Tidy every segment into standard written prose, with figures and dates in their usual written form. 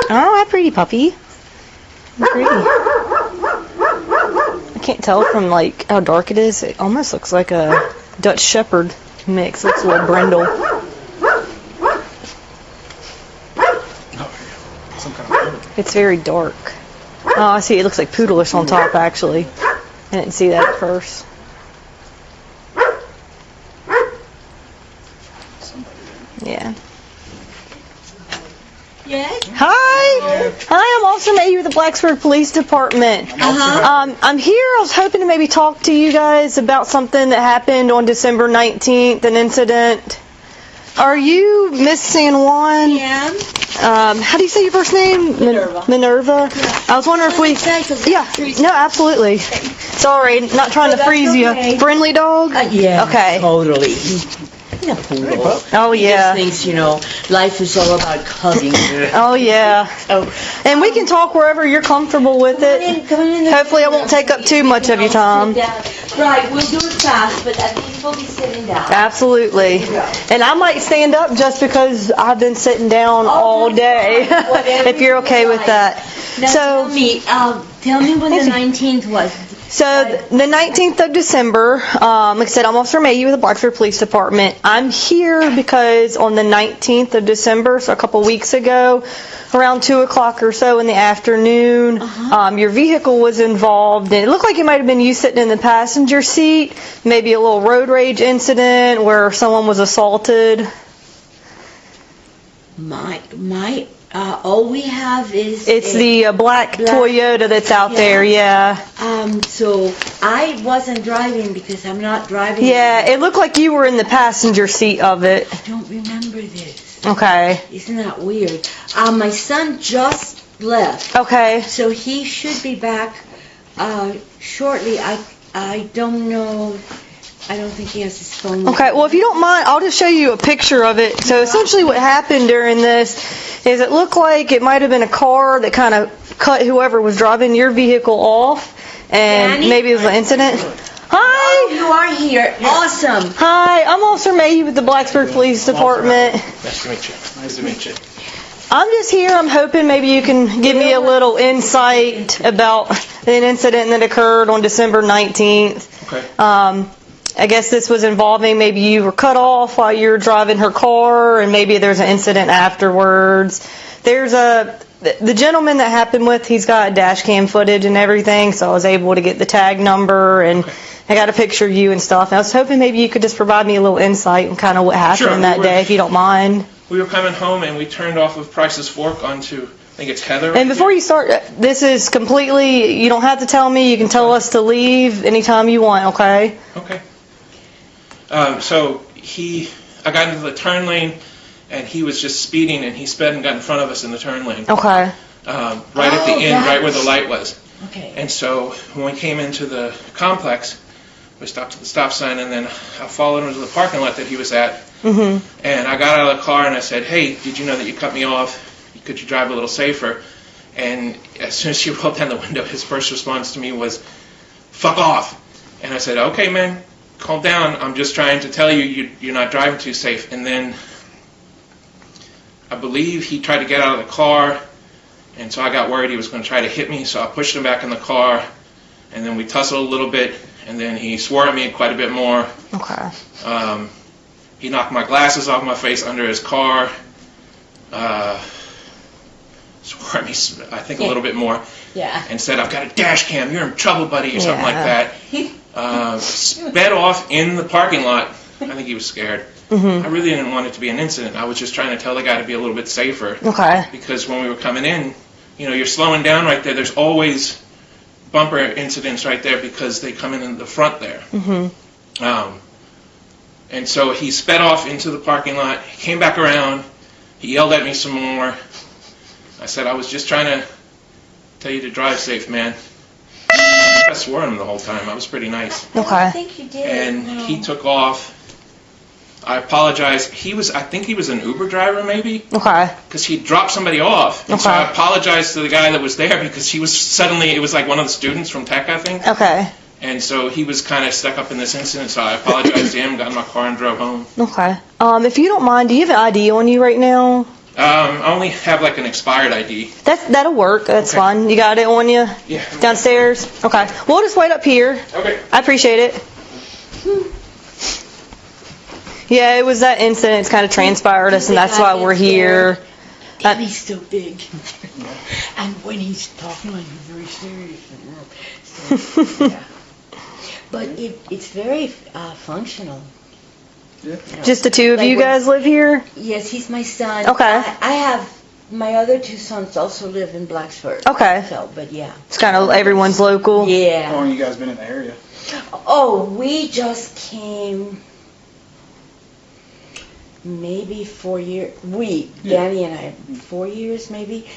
Oh, hi, pretty puppy. Pretty. I can't tell from like how dark it is. It almost looks like a Dutch Shepherd mix. Looks a little brindle. It's very dark. Oh, I see. It looks like poodleish on top, actually. I didn't see that at first. Yeah. Yes. Hi. Hi, I'm Officer Mayhew with the Blacksburg Police Department. I'm here. I was hoping to maybe talk to you guys about something that happened on December 19th, an incident. Are you Miss San Juan? Yeah. How do you say your first name? Minerva. Yeah. I was wondering if we... Yeah. No, absolutely. Sorry, not trying to freeze you. Friendly dog? Yeah. Okay. Totally. He's a poodle. Oh, yeah. He just thinks, life is all about hugging. Oh, yeah. And we can talk wherever you're comfortable with it. Come in. Hopefully I won't take up too much of your time. Right, we'll do it fast, but at least we'll be sitting down. Absolutely. And I might stand up just because I've been sitting down all day, if you're okay with that. Now, tell me when the 19th was. So the 19th of December, like I said, I'm Officer Mayhew with the Blacksburg Police Department. I'm here because on the 19th of December, so a couple weeks ago, around 2 o'clock or so in the afternoon, your vehicle was involved. And it looked like it might have been you sitting in the passenger seat, maybe a little road rage incident where someone was assaulted. All we have is... It's the black Toyota that's out there, yeah. So I wasn't driving because I'm not driving. Yeah, it looked like you were in the passenger seat of it. I don't remember this. Okay. Isn't that weird? My son just left. Okay. So he should be back shortly. I don't know. I don't think he has his phone. Okay, well, if you don't mind, I'll just show you a picture of it. So essentially what happened during this is it looked like it might have been a car that kind of cut whoever was driving your vehicle off, and Danny? maybe it was an incident. Hi! Oh, you are here. Awesome. Hi, I'm Officer Mayhew with the Blacksburg Police Department. Nice to meet you. Nice to meet you. I'm just here. I'm hoping maybe you can give me a little insight about an incident that occurred on December 19th. Okay. I guess this was involving maybe you were cut off while you were driving her car, and maybe there's an incident afterwards. There's the gentleman that happened with, he's got Dashcam footage and everything, so I was able to get the tag number, and I got a picture of you and stuff. And I was hoping maybe you could just provide me a little insight on kind of what happened that day, if you don't mind. We were coming home, and we turned off of Price's Fork onto, I think it's Heather. And before you start, this is completely, you don't have to tell me. You can tell us to leave anytime you want, okay? Okay. So I got into the turn lane, and he was just speeding, and he sped and got in front of us in the turn lane. Okay. Right at the end, right where the light was. Okay. And so when we came into the complex, we stopped at the stop sign, and then I followed him to the parking lot that he was at. Mm-hmm. And I got out of the car, and I said, "Hey, did you know that you cut me off? Could you drive a little safer?" And as soon as he rolled down the window, his first response to me was, "Fuck off." And I said, "Okay, man. Calm down. I'm just trying to tell you you're not driving too safe." And then I believe he tried to get out of the car, and so I got worried he was going to try to hit me, so I pushed him back in the car, and then we tussled a little bit, and then he swore at me quite a bit more. Okay. He knocked my glasses off my face under his car, swore at me, I think, a little bit more, and said, "I've got a dash cam, you're in trouble, buddy," or something like that. Sped off in the parking lot. I think he was scared. Mm-hmm. I really didn't want it to be an incident. I was just trying to tell the guy to be a little bit safer. Okay. Because when we were coming in, you're slowing down right there. There's always bumper incidents right there because they come in the front there. Mm-hmm. And so he sped off into the parking lot. He came back around. He yelled at me some more. I said, "I was just trying to tell you to drive safe, man." I swore at him the whole time. I was pretty nice. Okay. I think you did. And he took off. I apologized. I think he was an Uber driver, maybe. Okay. Because he dropped somebody off. And so I apologized to the guy that was there because he was suddenly, it was like one of the students from Tech, I think. Okay. And so he was kind of stuck up in this incident, so I apologized to him, got in my car, and drove home. Okay. If you don't mind, do you have an ID on you right now? I only have like an expired ID. That'll work. That's Okay. fine. You got it on you? Yeah. Downstairs? Okay. We'll just wait up here. Okay. I appreciate it. Yeah, it was that incident. It's kind of transpired us, and that's why we're here. He's so big. And when he's talking, like, he's very serious. So, yeah. But it's very functional. Yeah. You know. Just the two of Like you when- guys live here? Yes, he's my son. Okay. I have, my other two sons also live in Blacksburg. Okay. So, but yeah. It's kind of everyone's local? How Yeah. long you guys been in the area? Oh, we just came maybe 4 years. Danny and I, 4 years maybe.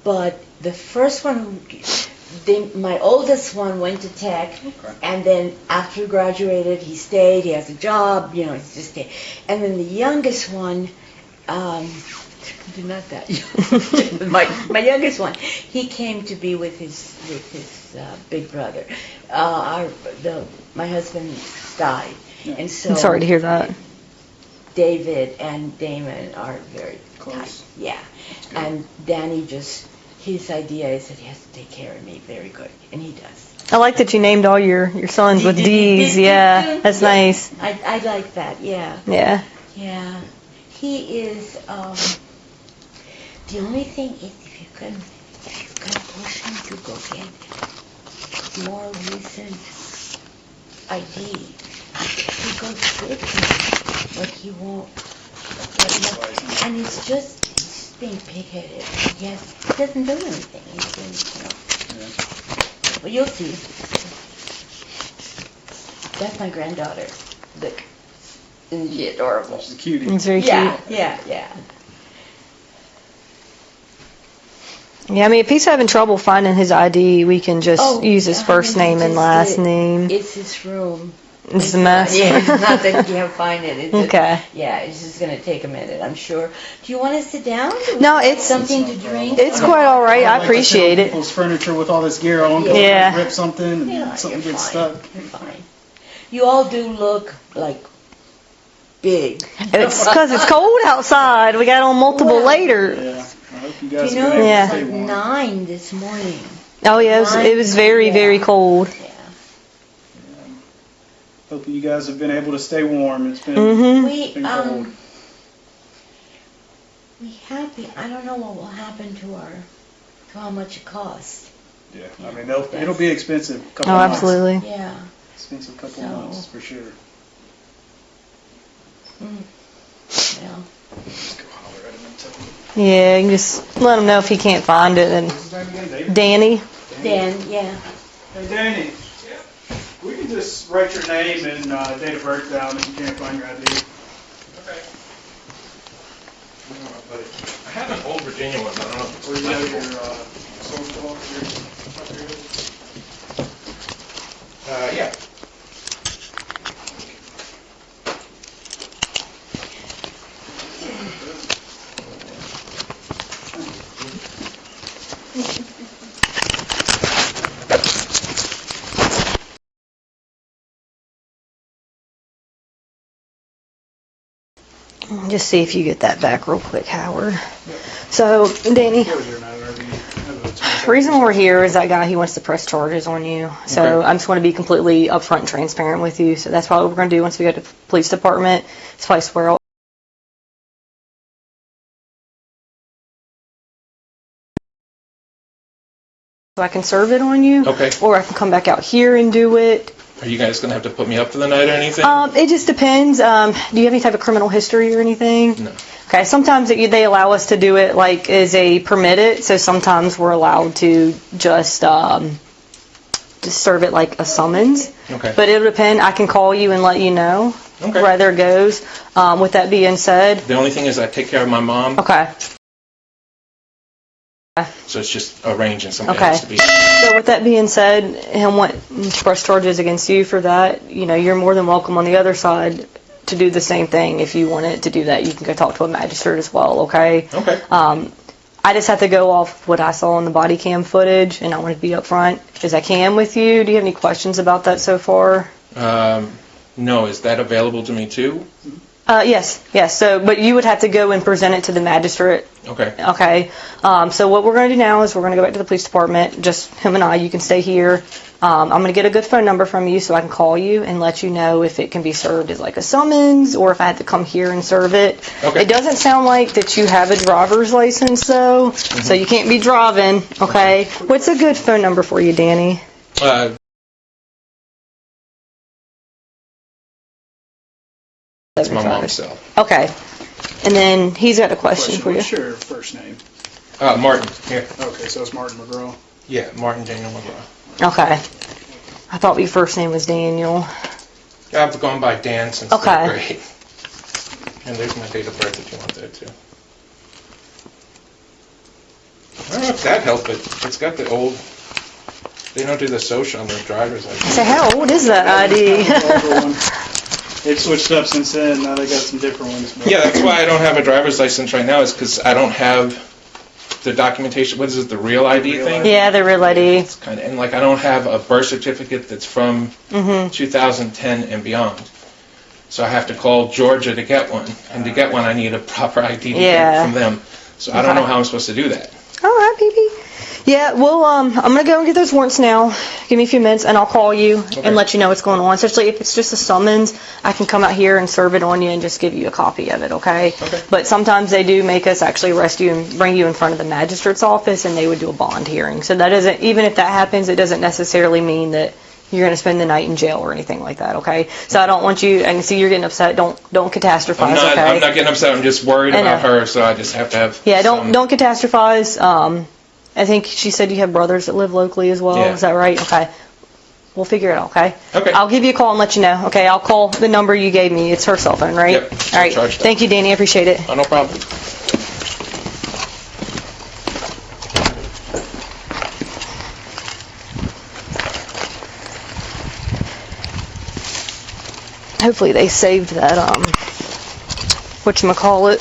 But the first one, my oldest one went to tech, Okay. and then after he graduated, he stayed. He has a job, he just stayed. And then the youngest one, not that young, my youngest one, he came to be with his big brother. My husband died, Yeah. and so I'm sorry to hear that. David and Damon are very Close. tight. Yeah. And Danny his idea is that he has to take care of me very good, and he does. I like that you named all your sons with D's. Yeah, that's nice. I like that, yeah. Yeah. Yeah. He is, the only thing is if you can push him to go get more recent ID, he goes with me, but he won't. And he's just being pig-headed. Yes, he doesn't do anything. He's doing, Yeah. Well, you'll see. That's my granddaughter. Look. Isn't she adorable? She's a cutie. It's very Yeah, cute. yeah. Yeah, I mean, if he's having trouble finding his ID, we can just use his first name and last name. It's his room. It's a mess. Yeah, it's not that you can't find it. It's Okay. Yeah, it's just going to take a minute, I'm sure. Do you want to sit down? No, it's Something to drink? it's quite all right. I like to sit appreciate on it. People's furniture with all this gear on. Yeah. Rip something and Yeah, something you're gets fine. stuck. You're fine. You all do look like big. It's because it's cold outside. We got on multiple Well, layers. Yeah. I hope you Do guys you are know able Yeah. to it's stay like warm. 9 this morning? Oh yeah, it was very very cold. Yeah. Hope you guys have been able to stay warm. It's been Mhm. We been cold. I don't know what will happen to how much it costs. Yeah. I mean, it'll be expensive. Couple Oh, months. absolutely. Yeah. Expensive couple So- months for sure. Yeah. Just go holler at him and tell him. Yeah, you can just let him know if he can't find it. And What's his name again, David? Danny. Dan, yeah. Hey, Danny. We can just write your name and date of birth down if you can't find your ID. Okay. I have an old Virginia one, but I don't know if Or it's you have legible. your social, Yeah. Just see if you get that back real quick, Howard. So, Danny, the reason we're here is that guy, he wants to press charges on you. So Okay. I just want to be completely upfront and transparent with you. So that's what we're going to do once we go to the police department. It's a place where so I can serve it on you. Okay. Or I can come back out here and do it. Are you guys going to have to put me up for the night or anything? It just depends. Do you have any type of criminal history or anything? No. Okay, sometimes they allow us to do it like as a permitted, so sometimes we're allowed to just serve it like a summons. Okay. But it'll depend. I can call you and let you know Okay. where there goes. With that being said, The only thing is I take care of my mom, okay. so it's just arranging somebody Okay. else to be. So with that being said, he'll want to press charges against you for that. You know, you're more than welcome on the other side to do the same thing. If you wanted to do that, you can go talk to a magistrate as well, okay? Okay. I I just have to go off what I saw on the body cam footage, and I want to be upfront as I can with you. Do you have any questions about that so far? No, is that available to me too? Yes. So, but you would have to go and present it to the magistrate. Okay. Okay. So what we're going to do now is we're going to go back to the police department, just him and I. You can stay here. I'm going to get a good phone number from you so I can call you and let you know if it can be served as like a summons or if I had to come here and serve it. Okay. It doesn't sound like that you have a driver's license though, so you can't be driving. Okay. What's a good phone number for you, Danny? That's my mom's cell. Okay. And then he's got a question for you. What's your first name? Martin. Here. Okay, so it's Martin McGraw. Yeah, Martin Daniel McGraw. Okay. I thought your first name was Daniel. I've gone by Dan since Okay. third grade. And there's my date of birth if you want that too. I don't know if that helped, but it's got the old. They don't do the social on their driver's license. So how old is that ID? They've switched up since then. Now they got some different ones. But Yeah, that's why I don't have a driver's license right now. Is because I don't have the documentation. What is it? The real ID Real thing? ID. Yeah, the real ID. It's kind of, and like I don't have a birth certificate that's from 2010 and beyond. So I have to call Georgia to get one, and to get one I need a proper ID to get from them. So I don't know how I'm supposed to do that. All right, baby. Yeah, well, I'm going to go and get those warrants now. Give me a few minutes, and I'll call you and let you know what's going on. Especially if it's just a summons, I can come out here and serve it on you and just give you a copy of it, okay? Okay. But sometimes they do make us actually arrest you and bring you in front of the magistrate's office, and they would do a bond hearing. So that doesn't, even if that happens, it doesn't necessarily mean that you're going to spend the night in jail or anything like that, okay? So I don't want you, and see you're getting upset, don't catastrophize, okay? I'm not getting upset. I'm just worried about her, so I just have to have. Yeah, don't catastrophize. I think she said you have brothers that live locally as well. Yeah. Is that right? Okay. We'll figure it out, okay? Okay. I'll give you a call and let you know. Okay, I'll call the number you gave me. It's her cell phone, right? Yep. All right. Charged up. Thank you, Danny. I appreciate it. Oh, no problem. Hopefully they saved that, whatchamacallit.